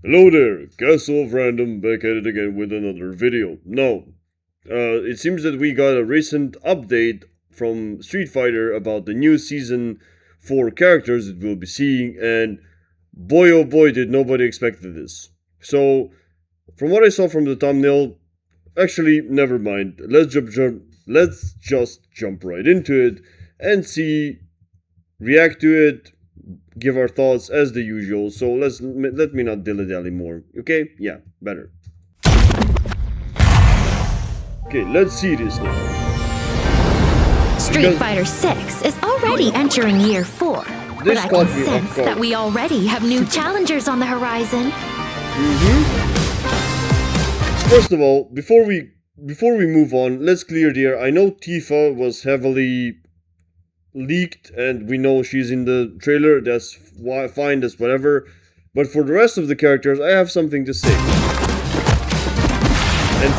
Hello there, Castle of Random back at it again with another video. Now, it seems that we got a recent update from Street Fighter about the new season 4 characters that we'll be seeing, and boy oh boy did nobody expected this. So, from what I saw from the thumbnail, actually, never mind. Let's just jump right into it and react to it, give our thoughts as the usual. So let me not dilly-dally more. Okay? Yeah, better. Okay, let's see this now. Street Fighter 6 is already entering year 4. But I can sense that we already have new challengers on the horizon. First of all, before we move on, let's clear the air. I know Tifa was heavily leaked and we know she's in the trailer. That's fine, that's whatever. But for the rest of the characters, I have something to say. And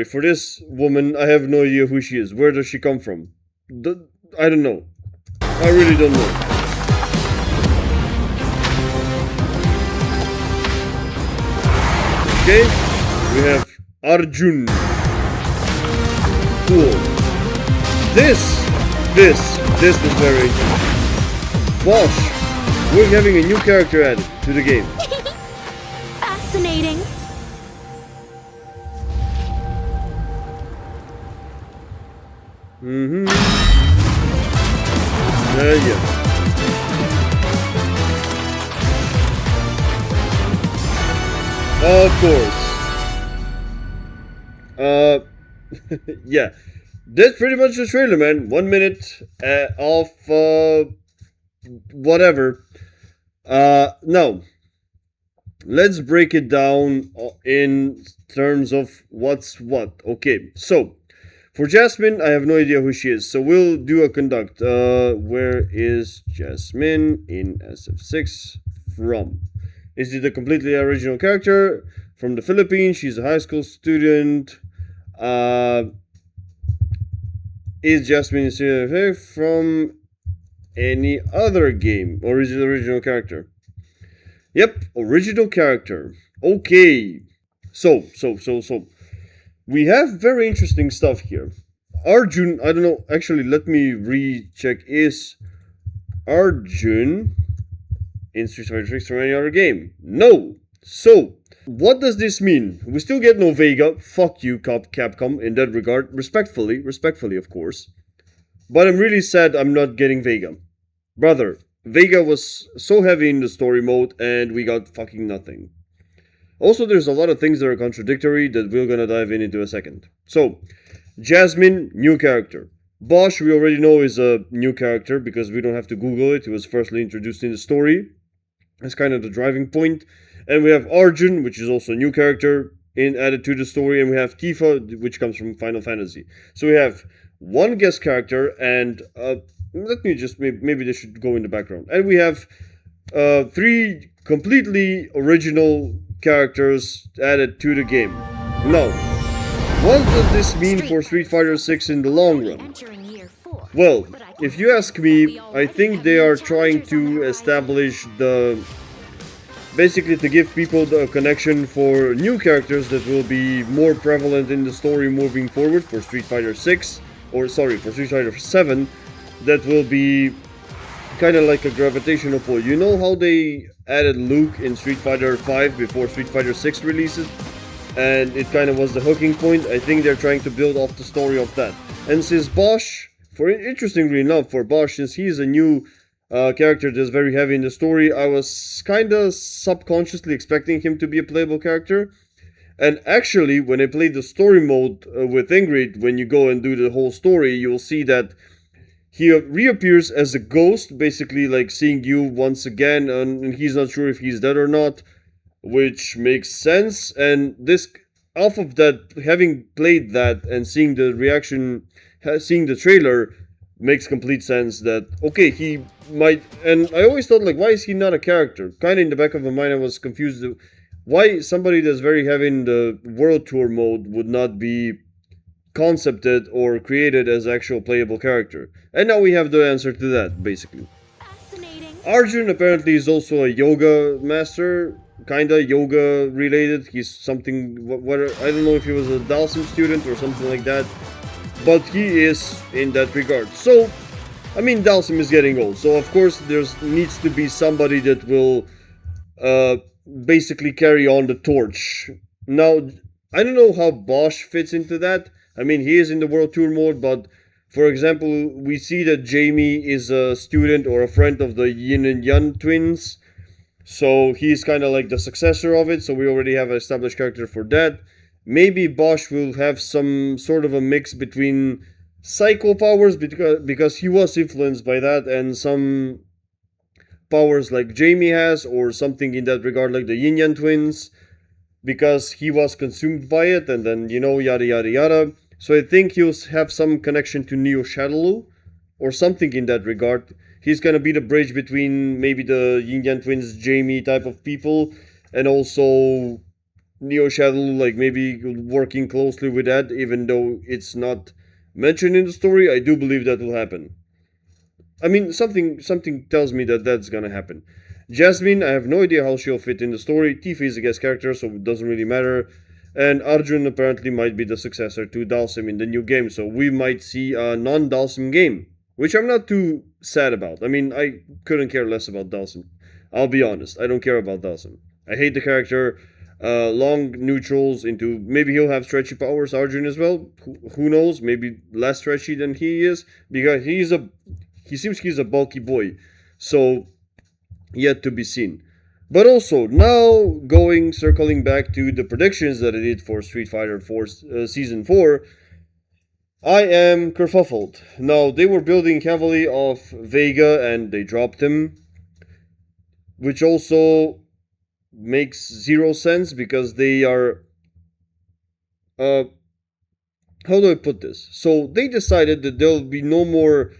for this woman, I have no idea who she is. Where does she come from? I don't know. I really don't know. Okay, we have Arjun. Cool. This was very interesting. Bosch, we're having a new character added to the game. Fascinating. Yeah. Of course. Yeah. That's pretty much the trailer, man. 1 minute of whatever. Now, let's break it down in terms of what's what. Okay, so for Jasmine, I have no idea who she is, so we'll do a conduct. Where is Jasmine in SF6 from? Is it a completely original character from the Philippines? She's a high school student. Is Jasmine from any other game? Or is it original character? Yep, original character. Okay. So. We have very interesting stuff here. Arjun, I don't know. Actually, let me recheck. Is Arjun in Street Fighter 6 from any other game? No. So, what does this mean? We still get no Vega. Fuck you, Capcom, in that regard. Respectfully, of course. But I'm really sad I'm not getting Vega. Brother, Vega was so heavy in the story mode and we got fucking nothing. Also, there's a lot of things that are contradictory that we're gonna dive into a second. So, Jasmine, new character. Bosch, we already know is a new character because we don't have to Google it. He was firstly introduced in the story. That's kind of the driving point. And we have Arjun, which is also a new character added to the story. And we have Tifa, which comes from Final Fantasy. So we have one guest character and let me just, maybe they should go in the background. And we have 3 completely original characters added to the game. Now, what does this mean for Street Fighter 6 in the long run? Well, if you ask me, I think they are trying to establish basically to give people the connection for new characters that will be more prevalent in the story moving forward for Street Fighter 6, for Street Fighter 7, that will be kind of like a gravitational pull. You know how they added Luke in Street Fighter 5 before Street Fighter 6 releases? And it kind of was the hooking point. I think they're trying to build off the story of that. And since Bosch, interestingly enough, for Bosch, since he's a new character that's very heavy in the story, I was kind of subconsciously expecting him to be a playable character. And actually, when I played the story mode with Ingrid, when you go and do the whole story, you'll see that he reappears as a ghost, basically like seeing you once again, and he's not sure if he's dead or not, which makes sense. And this, off of that, having played that and seeing the reaction, seeing the trailer, makes complete sense that, okay, he might, and I always thought, like, why is he not a character? Kind of in the back of my mind, I was confused why somebody that's very heavy in the World Tour mode would not be concepted or created as actual playable character. And now we have the answer to that, basically. Arjun apparently is also a yoga master, kinda yoga related. He's something. What I don't know if he was a Dalsim student or something like that, but he is in that regard. So, I mean, Dalsim is getting old, so of course there's needs to be somebody that will uh, basically carry on the torch. Now, I don't know how Bosch fits into that. I mean, he is in the World Tour mode, but for example, we see that Jamie is a student or a friend of the Yin and Yang twins, so he's kind of like the successor of it, so we already have an established character for that. Maybe Bosch will have some sort of a mix between psycho powers because he was influenced by that and some powers like Jamie has, or something in that regard, like the Yin Yang twins, because he was consumed by it, and then yada yada yada. So I think he'll have some connection to Neo Shadaloo, or something in that regard. He's gonna be the bridge between maybe the Yin Yang twins, Jamie type of people, and also Neo Shadaloo, like maybe working closely with that, even though it's not mentioned in the story. I do believe that will happen. I mean, something tells me that that's gonna happen. Jasmine, I have no idea how she'll fit in the story. Tifa is a guest character, so it doesn't really matter. And Arjun apparently might be the successor to Dalsim in the new game, so we might see a non-Dalsim game, which I'm not too sad about. I mean, I couldn't care less about Dalsim. I'll be honest, I don't care about Dalsim. I hate the character. Long neutrals into maybe he'll have stretchy powers. Arjun as well. Who knows? Maybe less stretchy than he is because he seems he's a bulky boy. So yet to be seen. But also now circling back to the predictions that I did for Street Fighter 4 Season 4, I am kerfuffled. Now they were building heavily off Vega and they dropped him, which also makes zero sense because they are how do I put this? So they decided that there'll be no more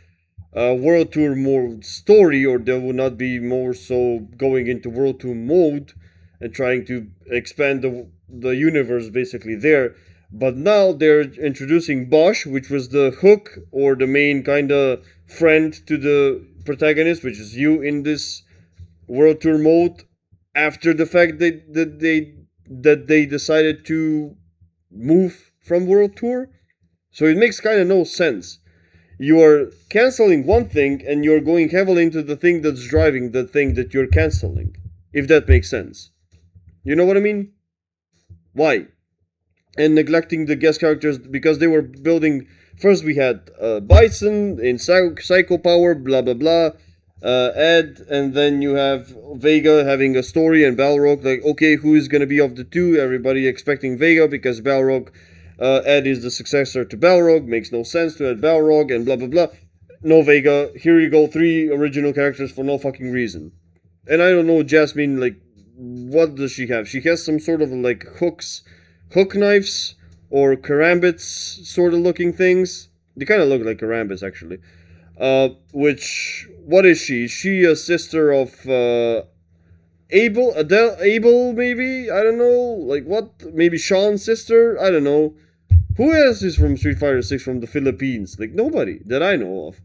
World Tour mode story, or there will not be more so going into World Tour mode and trying to expand the universe basically there. But now they're introducing Bosch, which was the hook or the main kind of friend to the protagonist, which is you in this World Tour mode. After the fact that they decided to move from World Tour, so it makes kind of no sense. You are canceling one thing and you're going heavily into the thing that's driving the thing that you're canceling. If that makes sense. You know what I mean? Why? And neglecting the guest characters because they were building. First, we had Bison in Psycho Power, blah blah blah. Ed, and then you have Vega having a story, and Balrog. Like, okay, who is gonna be of the two? Everybody expecting Vega because Balrog. Ed is the successor to Balrog. Makes no sense to add Balrog and blah blah blah. No Vega. Here you go, 3 original characters for no fucking reason. And I don't know, Jasmine. Like, what does she have? She has some sort of like hook knives, or karambits sort of looking things. They kind of look like karambits actually. Which, what is she? Is she a sister of Abel, maybe? I don't know. Like, what? Maybe Sean's sister? I don't know. Who else is from Street Fighter 6 from the Philippines? Like, nobody that I know of.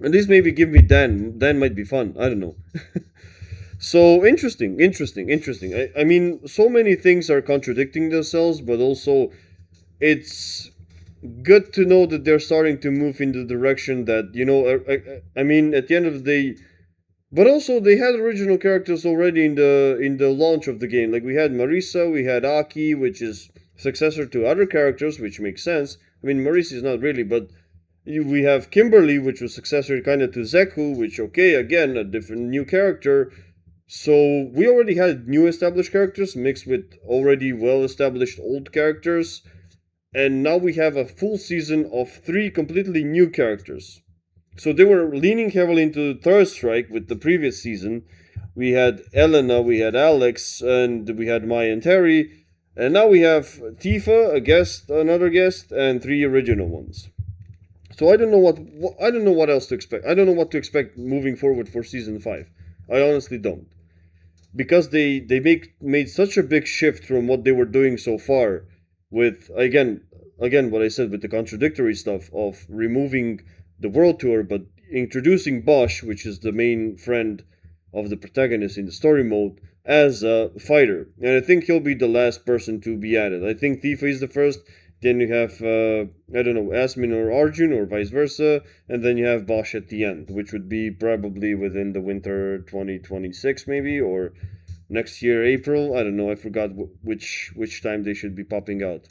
At least maybe give me Dan. Dan might be fun. I don't know. So, interesting. I mean, so many things are contradicting themselves, but also it's good to know that they're starting to move in the direction that, I mean, at the end of the day. But also, they had original characters already in the launch of the game. Like, we had Marisa, we had Aki, which is successor to other characters, which makes sense. I mean, Marisa is not really, but we have Kimberly, which was successor kind of to Zeku, which, okay, again, a different new character. So we already had new established characters mixed with already well-established old characters. And now we have a full season of 3 completely new characters. So they were leaning heavily into Third Strike with the previous season. We had Elena, we had Alex, and we had Maya and Terry. And now we have Tifa, another guest, and 3 original ones. So I don't know what else to expect. I don't know what to expect moving forward for season 5. I honestly don't. Because they made such a big shift from what they were doing so far with again what I said with the contradictory stuff of removing the World Tour, but introducing Bosch, which is the main friend of the protagonist in the story mode, as a fighter, and I think he'll be the last person to be added. I think Tifa is the first. Then you have I don't know, Asmin or Arjun or vice versa, and then you have Bosch at the end, which would be probably within the winter 2026 maybe, or next year April. I don't know. I forgot which time they should be popping out,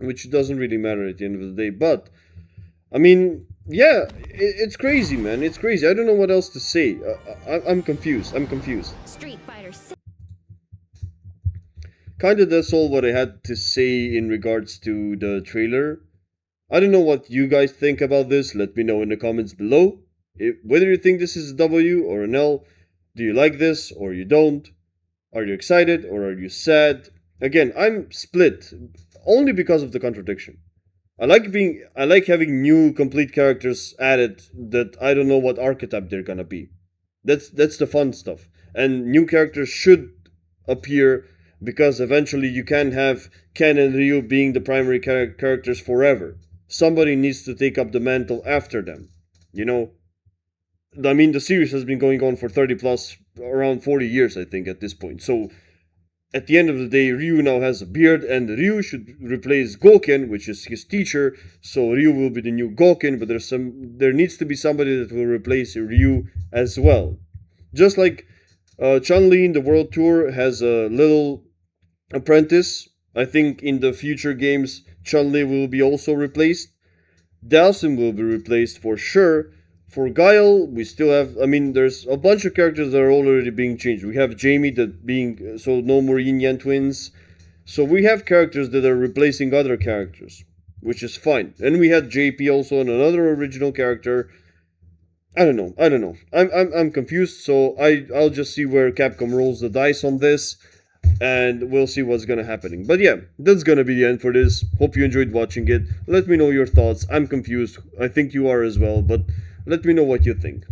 which doesn't really matter at the end of the day. But I mean, yeah, it's crazy, man. It's crazy. I don't know what else to say. I'm confused. I'm confused. Street Fighter 6. Kinda that's all what I had to say in regards to the trailer. I don't know what you guys think about this. Let me know in the comments below. Whether you think this is a W or an L. Do you like this or you don't? Are you excited or are you sad? Again, I'm split only because of the contradiction. I like having new complete characters added that I don't know what archetype they're gonna be. That's the fun stuff. And new characters should appear because eventually you can't have Ken and Ryu being the primary characters forever. Somebody needs to take up the mantle after them. You know? I mean, the series has been going on for 30 plus, around 40 years, I think, at this point. So, at the end of the day, Ryu now has a beard, and Ryu should replace Gouken, which is his teacher. So Ryu will be the new Gouken, but there needs to be somebody that will replace Ryu as well. Just like Chun-Li in the World Tour has a little apprentice. I think in the future games, Chun-Li will be also replaced. Dhalsim will be replaced for sure. For Guile, we still have, I mean, there's a bunch of characters that are already being changed. We have Jamie that being, so no more Yin Yang twins. So we have characters that are replacing other characters, which is fine. And we had JP also and another original character. I don't know. I'm confused, so I'll just see where Capcom rolls the dice on this, and we'll see what's gonna happen. But yeah, that's gonna be the end for this. Hope you enjoyed watching it. Let me know your thoughts. I'm confused. I think you are as well, but let me know what you think.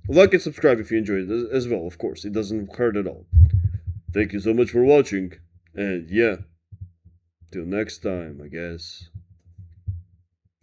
Like and subscribe if you enjoyed it as well, of course. It doesn't hurt at all. Thank you so much for watching, and yeah, till next time, I guess.